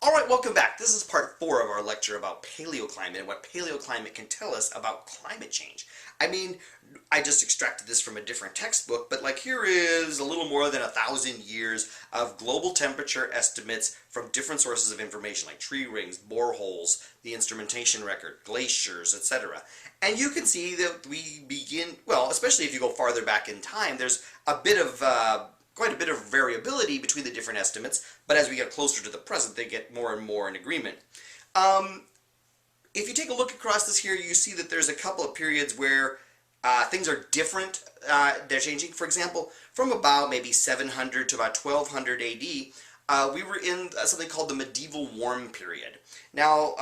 Alright, welcome back. This is part 4 of our lecture about paleoclimate and what paleoclimate can tell us about climate change. I mean, I just extracted this from a different textbook, but like here is a little more than 1,000 years of global temperature estimates from different sources of information like tree rings, boreholes, the instrumentation record, glaciers, etc. And you can see that we begin, well, especially if you go farther back in time, there's a bit of quite a bit of variability between the different estimates, but as we get closer to the present, they get more and more in agreement. If you take a look across this here, you see that there's a couple of periods where things are different, they're changing. For example, from about maybe 700 to about 1200 AD, we were in something called the medieval warm period. Now,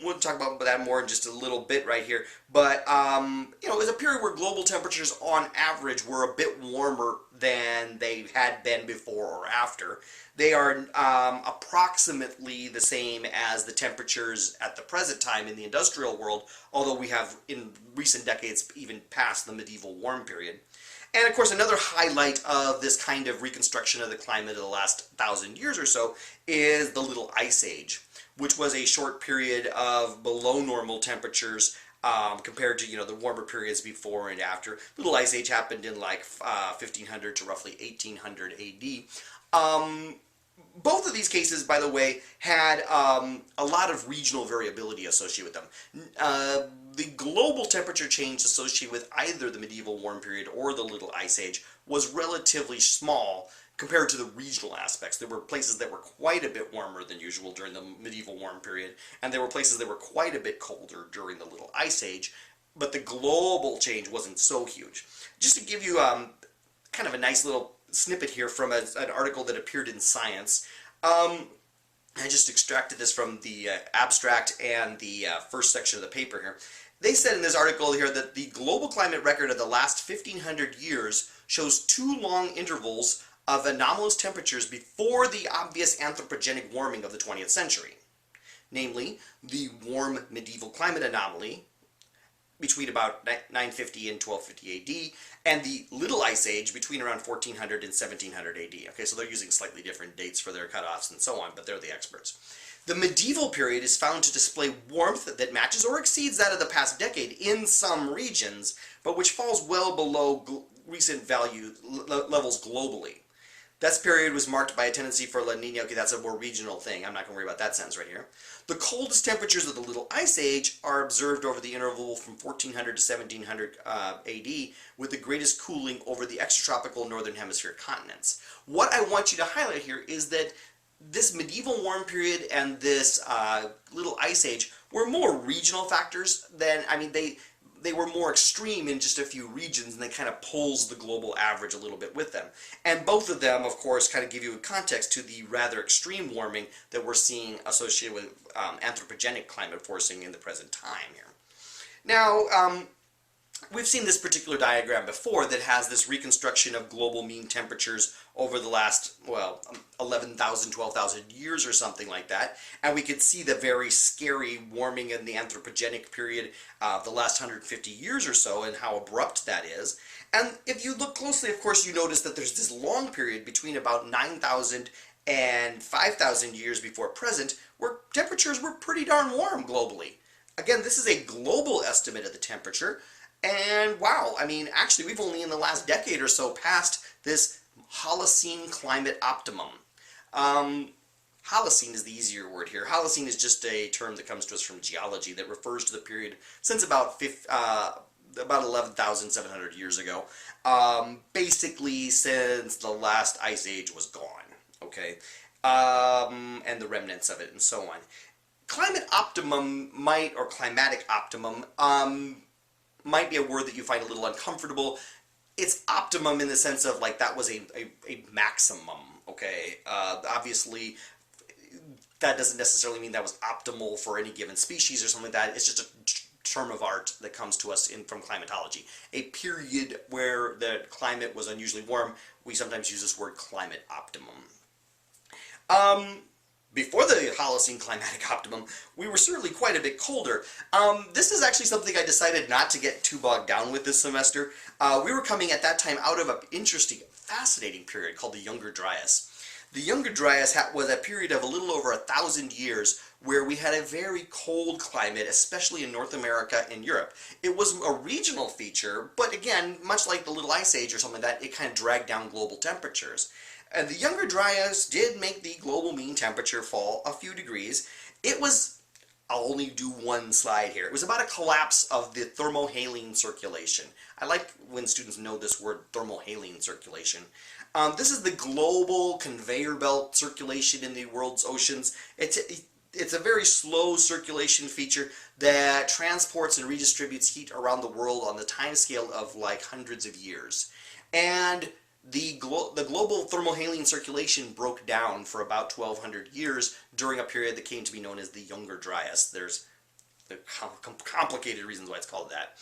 we'll talk about that more in just a little bit right here, but you know, it was a period where global temperatures on average were a bit warmer than they had been before or after. They are approximately the same as the temperatures at the present time in the industrial world, although we have in recent decades even passed the medieval warm period. And of course, another highlight of this kind of reconstruction of the climate of the last 1,000 years or so is the Little Ice Age, which was a short period of below normal temperatures compared to, you know, the warmer periods before and after. Little Ice Age happened in like 1500 to roughly 1800 AD. Both of these cases, by the way, had a lot of regional variability associated with them. The global temperature change associated with either the medieval warm period or the Little Ice Age was relatively small compared to the regional aspects. There were places that were quite a bit warmer than usual during the medieval warm period, and there were places that were quite a bit colder during the Little Ice Age, but the global change wasn't so huge. Just to give you kind of a nice little snippet here from an article that appeared in Science. I just extracted this from the abstract and the first section of the paper here. They said in this article here that the global climate record of the last 1,500 years shows 2 long intervals of anomalous temperatures before the obvious anthropogenic warming of the 20th century. Namely, the warm medieval climate anomaly between about 950 and 1250 AD, and the Little Ice Age between around 1400 and 1700 AD. Okay, so they're using slightly different dates for their cutoffs and so on, but they're the experts. The medieval period is found to display warmth that matches or exceeds that of the past decade in some regions, but which falls well below recent levels globally. This period was marked by a tendency for La Nina. Okay, that's a more regional thing. I'm not going to worry about that sentence right here. The coldest temperatures of the Little Ice Age are observed over the interval from 1400 to 1700 AD, with the greatest cooling over the extratropical northern hemisphere continents. What I want you to highlight here is that this medieval warm period and this Little Ice Age were more regional factors than, I mean, they were more extreme in just a few regions, and they kind of pulls the global average a little bit with them. And both of them, of course, kind of give you a context to the rather extreme warming that we're seeing associated with anthropogenic climate forcing in the present time here. Now, we've seen this particular diagram before that has this reconstruction of global mean temperatures over the last, well, 11,000, 12,000 years or something like that. And we could see the very scary warming in the anthropogenic period of the last 150 years or so and how abrupt that is. And if you look closely, of course, you notice that there's this long period between about 9,000 and 5,000 years before present where temperatures were pretty darn warm globally. Again, this is a global estimate of the temperature. And wow, I mean, actually, we've only in the last decade or so passed this Holocene climate optimum. Holocene is the easier word here. Holocene is just a term that comes to us from geology that refers to the period since about 11,700 years ago, basically since the last ice age was gone, okay, and the remnants of it and so on. Climate optimum might, or climatic optimum, might be a word that you find a little uncomfortable. It's optimum in the sense of like that was a maximum, okay? Obviously, that doesn't necessarily mean that was optimal for any given species or something like that. It's just a term of art that comes to us from climatology. A period where the climate was unusually warm, we sometimes use this word climate optimum. Before the Holocene climatic optimum, we were certainly quite a bit colder. This is actually something I decided not to get too bogged down with this semester. We were coming at that time out of an interesting, fascinating period called the Younger Dryas. The Younger Dryas was a period of a little over 1,000 years where we had a very cold climate, especially in North America and Europe. It was a regional feature, but again, much like the Little Ice Age or something like that, it kind of dragged down global temperatures. And the Younger Dryas did make the global mean temperature fall a few degrees. It was, I'll only do one slide here. It was about a collapse of the thermohaline circulation. I like when students know this word, thermohaline circulation. This is the global conveyor belt circulation in the world's oceans. It's a very slow circulation feature that transports and redistributes heat around the world on the time scale of like hundreds of years. And the global thermohaline circulation broke down for about 1,200 years during a period that came to be known as the Younger Dryas. There's complicated reasons why it's called that.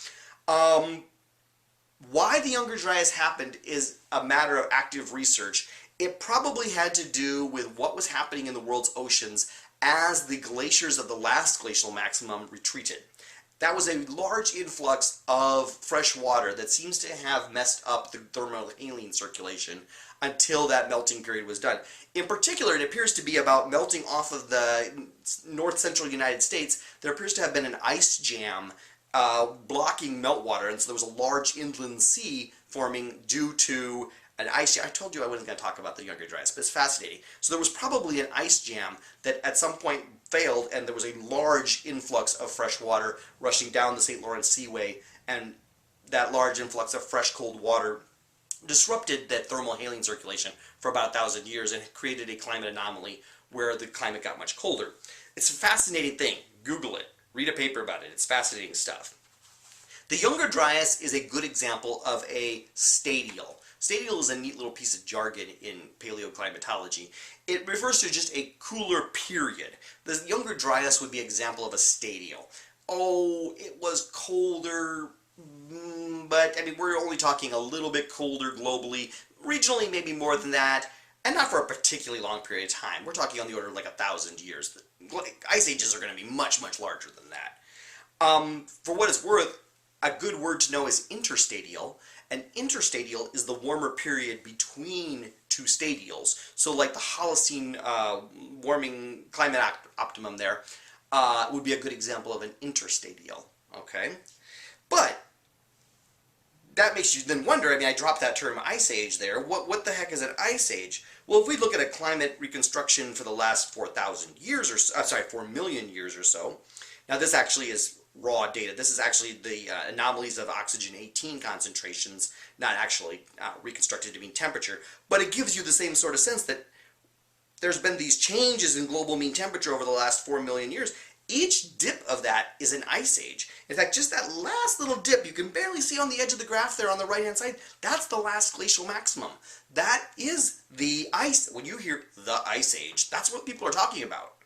Why the Younger Dryas happened is a matter of active research. It probably had to do with what was happening in the world's oceans as the glaciers of the last glacial maximum retreated. That was a large influx of fresh water that seems to have messed up the thermohaline circulation until that melting period was done. In particular, it appears to be about melting off of the north-central United States. There appears to have been an ice jam blocking meltwater, and so there was a large inland sea forming due to an ice. I told you I wasn't going to talk about the Younger Dryas, but it's fascinating. So there was probably an ice jam that at some point failed, and there was a large influx of fresh water rushing down the St. Lawrence Seaway, and that large influx of fresh cold water disrupted that thermohaline circulation for about 1,000 years and created a climate anomaly where the climate got much colder. It's a fascinating thing. Google it. Read a paper about it. It's fascinating stuff. The Younger Dryas is a good example of a stadial. Stadial is a neat little piece of jargon in paleoclimatology. It refers to just a cooler period. The Younger Dryas would be an example of a stadial. Oh, it was colder, but I mean, we're only talking a little bit colder globally. Regionally, maybe more than that, and not for a particularly long period of time. We're talking on the order of like 1,000 years. Ice ages are going to be much, much larger than that. For what it's worth, a good word to know is interstadial. An interstadial is the warmer period between two stadials. So like the Holocene warming climate optimum there would be a good example of an interstadial. Okay? But that makes you then wonder, I mean, I dropped that term ice age there. What the heck is an ice age? Well, if we look at a climate reconstruction for the last 4,000 years or so, 4 million years or so, now this actually is raw data. This is actually the anomalies of oxygen-18 concentrations, not actually reconstructed to mean temperature, but it gives you the same sort of sense that there's been these changes in global mean temperature over the last 4 million years. Each dip of that is an ice age. In fact, just that last little dip you can barely see on the edge of the graph there on the right-hand side, that's the last glacial maximum. That is the ice. When you hear the ice age, that's what people are talking about.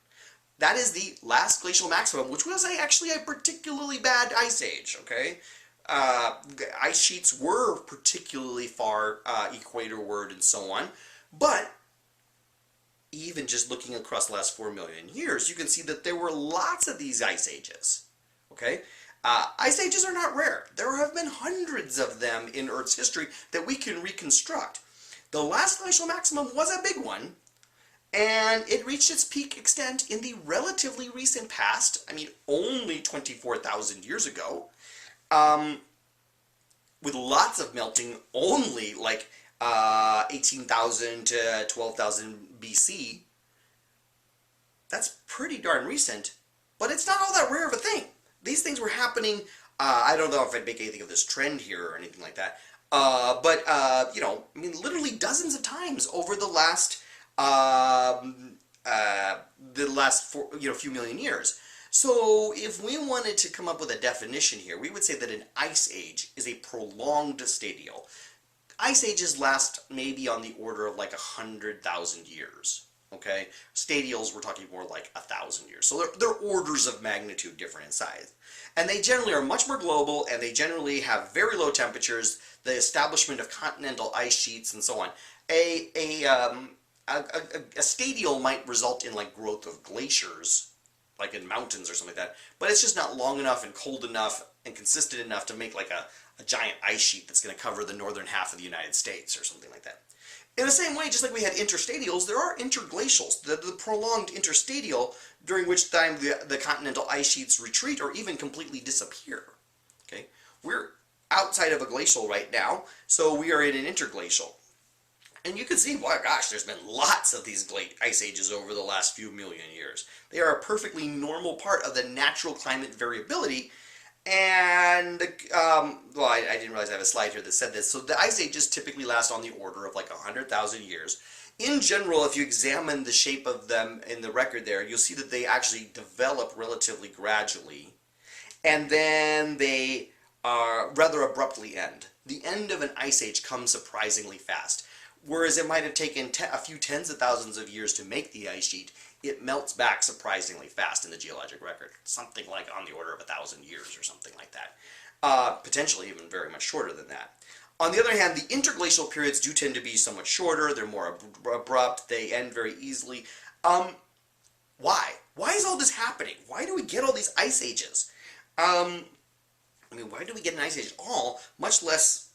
That is the last glacial maximum, which was actually a particularly bad ice age, okay? Ice sheets were particularly far equatorward and so on, but even just looking across the last 4 million years, you can see that there were lots of these ice ages, okay? Ice ages are not rare. There have been hundreds of them in Earth's history that we can reconstruct. The last glacial maximum was a big one, and it reached its peak extent in the relatively recent past, I mean only 24,000 years ago, with lots of melting only like 18,000 to 12,000 BC. That's pretty darn recent, but it's not all that rare of a thing. These things were happening, I don't know if I'd make anything of this trend here or anything like that, but you know, I mean literally dozens of times over the last few million years. So if we wanted to come up with a definition here, we would say that an ice age is a prolonged stadial. Ice ages last maybe on the order of like 100,000 years. Okay, stadials we're talking more like 1,000 years. So they're orders of magnitude different in size, and they generally are much more global, and they generally have very low temperatures, the establishment of continental ice sheets, and so on. A stadial might result in like growth of glaciers, like in mountains or something like that, but it's just not long enough and cold enough and consistent enough to make like a giant ice sheet that's going to cover the northern half of the United States or something like that. In the same way, just like we had interstadials, there are interglacials, the prolonged interstadial, during which time the continental ice sheets retreat or even completely disappear. Okay, we're outside of a glacial right now, so we are in an interglacial. And you can see, well, gosh, there's been lots of these ice ages over the last few million years. They are a perfectly normal part of the natural climate variability. And, well, I didn't realize I have a slide here that said this. So the ice ages typically last on the order of like 100,000 years. In general, if you examine the shape of them in the record there, you'll see that they actually develop relatively gradually. And then they rather abruptly end. The end of an ice age comes surprisingly fast. Whereas it might have taken a few tens of thousands of years to make the ice sheet, it melts back surprisingly fast in the geologic record. Something like on the order of 1,000 years or something like that. Potentially even very much shorter than that. On the other hand, the interglacial periods do tend to be somewhat shorter. They're more abrupt. They end very easily. Why? Why is all this happening? Why do we get all these ice ages? I mean, why do we get an ice age at all, much less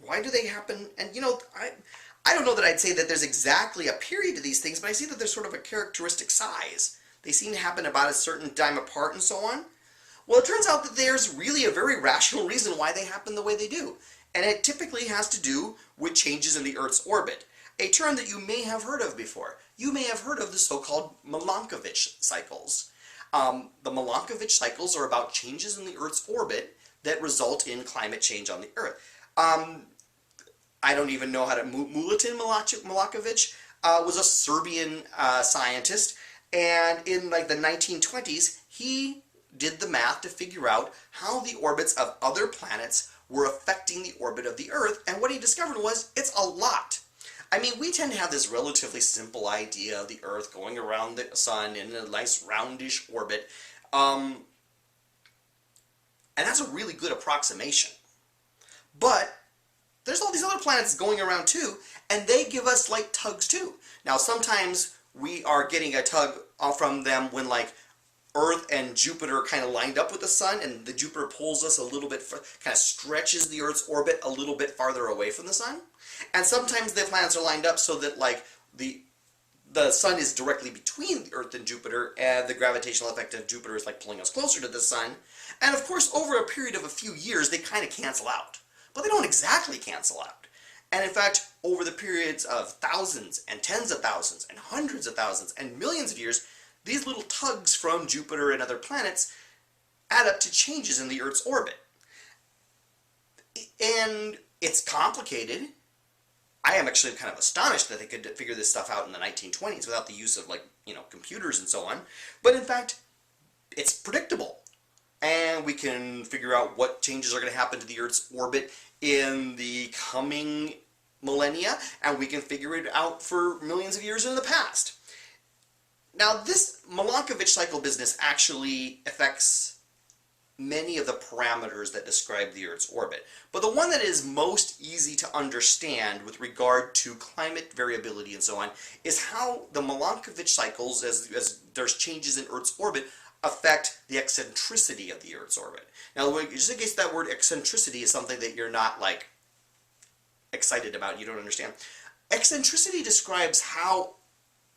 why do they happen? And you know, I don't know that I'd say that there's exactly a period to these things, but I see that there's sort of a characteristic size. They seem to happen about a certain time apart and so on. Well, it turns out that there's really a very rational reason why they happen the way they do. And it typically has to do with changes in the Earth's orbit. A term that you may have heard of before. You may have heard of the so-called Milankovitch cycles. The Milankovitch cycles are about changes in the Earth's orbit that result in climate change on the Earth. I don't even know how to... Milutin Milankovitch was a Serbian scientist, and in like the 1920s, he did the math to figure out how the orbits of other planets were affecting the orbit of the Earth, and what he discovered was it's a lot. I mean, we tend to have this relatively simple idea of the Earth going around the Sun in a nice roundish orbit, and that's a really good approximation. But there's all these other planets going around too, and they give us like tugs too. Now sometimes we are getting a tug from them when like Earth and Jupiter kind of lined up with the Sun, and the Jupiter pulls us a little bit, kind of stretches the Earth's orbit a little bit farther away from the Sun. And sometimes the planets are lined up so that like the Sun is directly between the Earth and Jupiter, and the gravitational effect of Jupiter is like pulling us closer to the Sun. And of course, over a period of a few years, they kind of cancel out. But they don't exactly cancel out. And in fact, over the periods of thousands and tens of thousands and hundreds of thousands and millions of years, these little tugs from Jupiter and other planets add up to changes in the Earth's orbit. And it's complicated. I am actually kind of astonished that they could figure this stuff out in the 1920s without the use of, like, you know, computers and so on. But in fact, it's predictable. And we can figure out what changes are going to happen to the Earth's orbit in the coming millennia, and we can figure it out for millions of years in the past. Now, this Milankovitch cycle business actually affects many of the parameters that describe the Earth's orbit. But the one that is most easy to understand with regard to climate variability and so on is how the Milankovitch cycles, as there's changes in Earth's orbit, affect the eccentricity of the Earth's orbit. Now, just in case that word eccentricity is something that you're not, like, excited about, you don't understand. Eccentricity describes how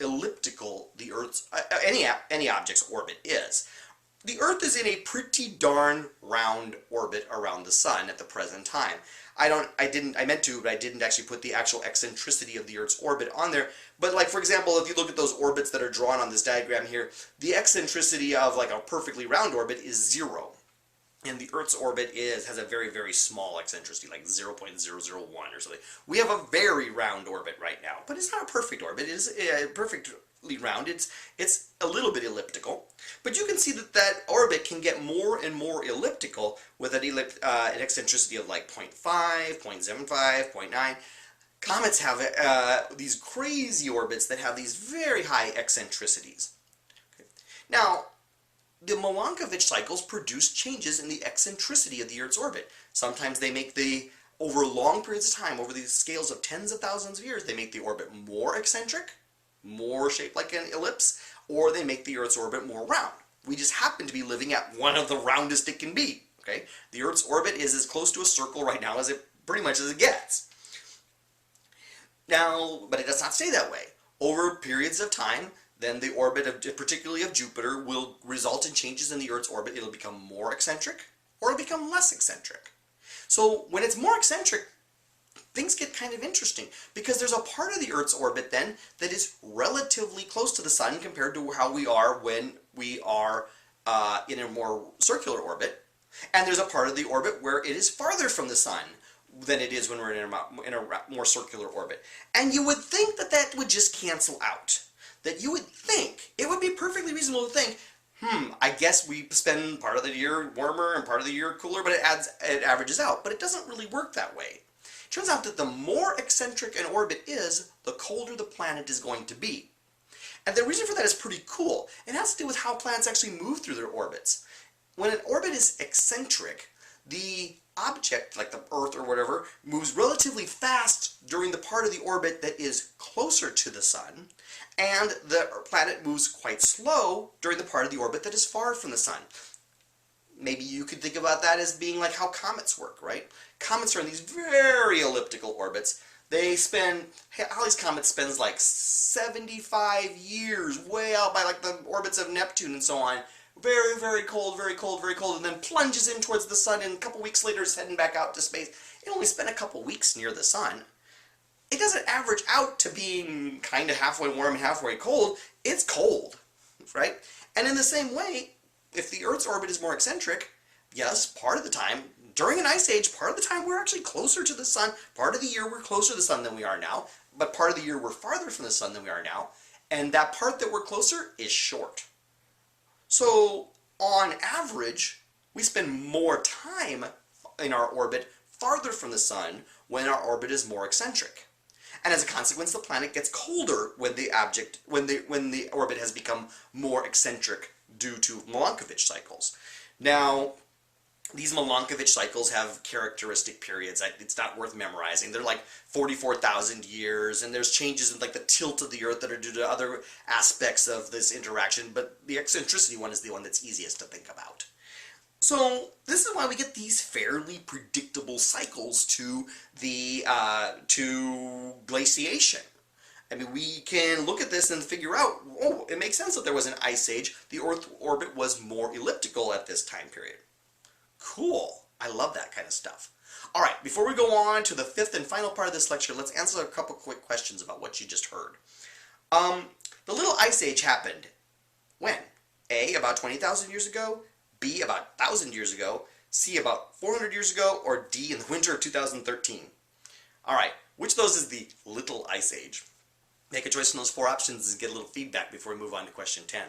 elliptical the Earth's, any object's orbit is. The Earth is in a pretty darn round orbit around the Sun at the present time. I meant to, but I didn't actually put the actual eccentricity of the Earth's orbit on there. But like, for example, if you look at those orbits that are drawn on this diagram here, the eccentricity of like a perfectly round orbit is 0. And the Earth's orbit has a very, very small eccentricity, like 0.001 or something. We have a very round orbit right now, but it's not a perfect orbit. It is perfectly round. It's a little bit elliptical. But you can see that that orbit can get more and more elliptical with an eccentricity of like 0.5, 0.75, 0.9. Comets have these crazy orbits that have these very high eccentricities. Okay. Now, the Milankovitch cycles produce changes in the eccentricity of the Earth's orbit. Sometimes they make over long periods of time, over these scales of tens of thousands of years, they make the orbit more eccentric, more shaped like an ellipse, or they make the Earth's orbit more round. We just happen to be living at one of the roundest it can be. Okay? The Earth's orbit is as close to a circle right now as it pretty much as it gets. Now, but it does not stay that way. Over periods of time, then the orbit, particularly of Jupiter, will result in changes in the Earth's orbit. It'll become more eccentric, or it'll become less eccentric. So when it's more eccentric, things get kind of interesting, because there's a part of the Earth's orbit then that is relatively close to the Sun compared to how we are when we are in a more circular orbit, and there's a part of the orbit where it is farther from the Sun than it is when we're in a more circular orbit. And you would think that that would just cancel out. That you would think, it would be perfectly reasonable to think, I guess we spend part of the year warmer and part of the year cooler, but it averages out. But it doesn't really work that way. It turns out that the more eccentric an orbit is, the colder the planet is going to be. And the reason for that is pretty cool. It has to do with how planets actually move through their orbits. When an orbit is eccentric, the object, like the Earth or whatever, moves relatively fast during the part of the orbit that is closer to the Sun, and the planet moves quite slow during the part of the orbit that is far from the Sun. Maybe you could think about that as being like how comets work, right? Comets are in these very elliptical orbits. They spend, Halley's Comet spends like 75 years way out by like the orbits of Neptune and so on. Very, very cold, very cold, very cold, and then plunges in towards the Sun, and a couple weeks later is heading back out to space. It only spent a couple weeks near the Sun. It doesn't average out to being kind of halfway warm and halfway cold. It's cold, right? And in the same way, if the Earth's orbit is more eccentric, yes, part of the time, during an ice age, part of the time we're actually closer to the Sun. Part of the year we're closer to the Sun than we are now, but part of the year we're farther from the Sun than we are now, and that part that we're closer is short. So, on average, we spend more time in our orbit farther from the Sun when our orbit is more eccentric. And as a consequence, the planet gets colder when the orbit has become more eccentric due to Milankovitch cycles. Now, these Milankovitch cycles have characteristic periods. It's not worth memorizing. They're like 44,000 years, and there's changes in like the tilt of the Earth that are due to other aspects of this interaction, but the eccentricity one is the one that's easiest to think about. So this is why we get these fairly predictable cycles to glaciation. I mean, we can look at this and figure out, oh, it makes sense that there was an ice age. The Earth orbit was more elliptical at this time period. Cool. I love that kind of stuff. All right, before we go on to the fifth and final part of this lecture, let's answer a couple quick questions about what you just heard. The little ice age happened when? A, about 20,000 years ago, B, about 1,000 years ago, C, about 400 years ago, or D, in the winter of 2013. All right, which of those is the little ice age? Make a choice from those four options and get a little feedback before we move on to question 10.